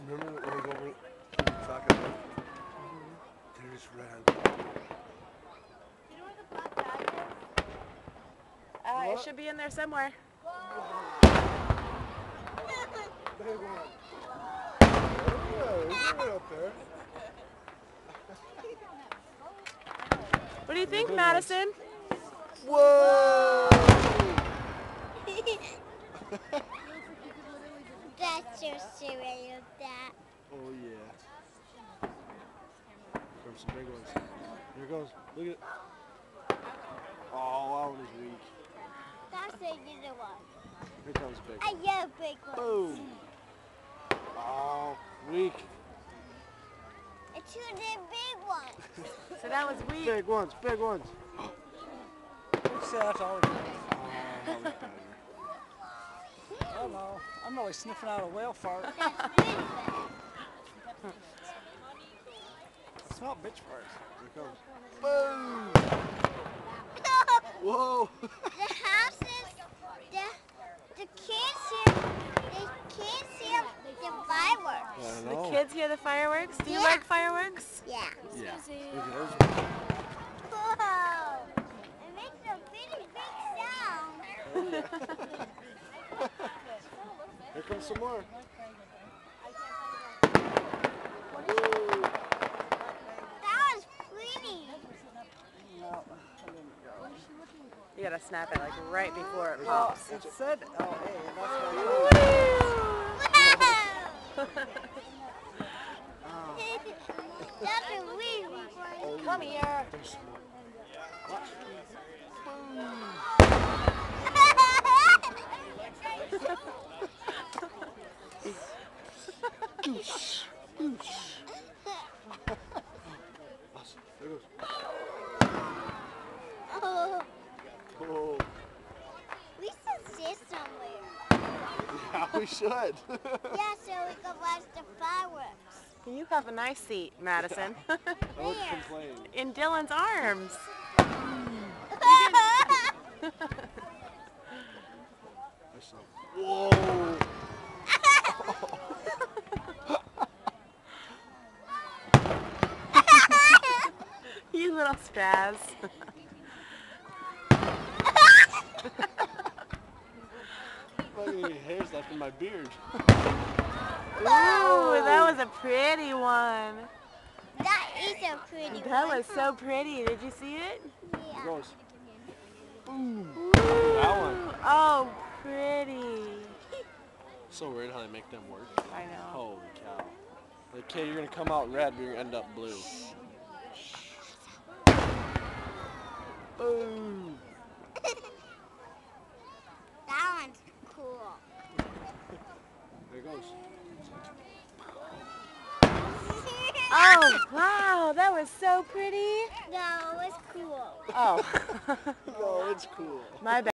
Remember when we go over talking about? There's red. You know where the black bag is? It should be in there somewhere. Big one. Yeah, there's one up there. What do you think, Madison? Whoa! That's so silly of that. Oh yeah. From some big ones. Here it goes. Look at it. Oh, that one is weak. That's the little one. Here comes big. I love big ones. Boom. Oh, weak. It's two the big ones. So that was weak. Big ones, big ones. So that's all it is. Oh, that was better. I don't know. I'm really sniffing out a whale fart. That's really bad. I smell bitch farts. Here it comes. Boom. Whoa. The houses, the kids here, they can't see the fireworks. I don't The know. kids hear the fireworks. Do you Yeah. like fireworks? Yeah. Yeah. Susie. Look at those. Whoa! It makes a really big sound. Here comes some more. That was pretty. No, I didn't go. You gotta snap it like right before it Well, pops. it said LA, and that's what Whoa! That's a really funny. Come here. There's some more. Goose. Goose. Awesome. There it goes. Oh, Oh. we should sit somewhere. Yeah, we should. Yeah, so we can watch the fireworks. You have a nice seat, Madison. I won't complain. In Dylan's arms. Whoa. You little spaz. Look at any hairs left in my beard. Ooh, that was a pretty one. That is a pretty That one. was so pretty. Did you see it? Here Yeah. goes. Boom. Ooh. That one. Oh, pretty. So weird how they make them work. I know. Holy cow. Like, okay, you're gonna come out red, but you're gonna end up blue. Boom. That one's cool. There it goes. Oh, wow. That was so pretty. No, it was cool. Oh. No, it's cool. My bad.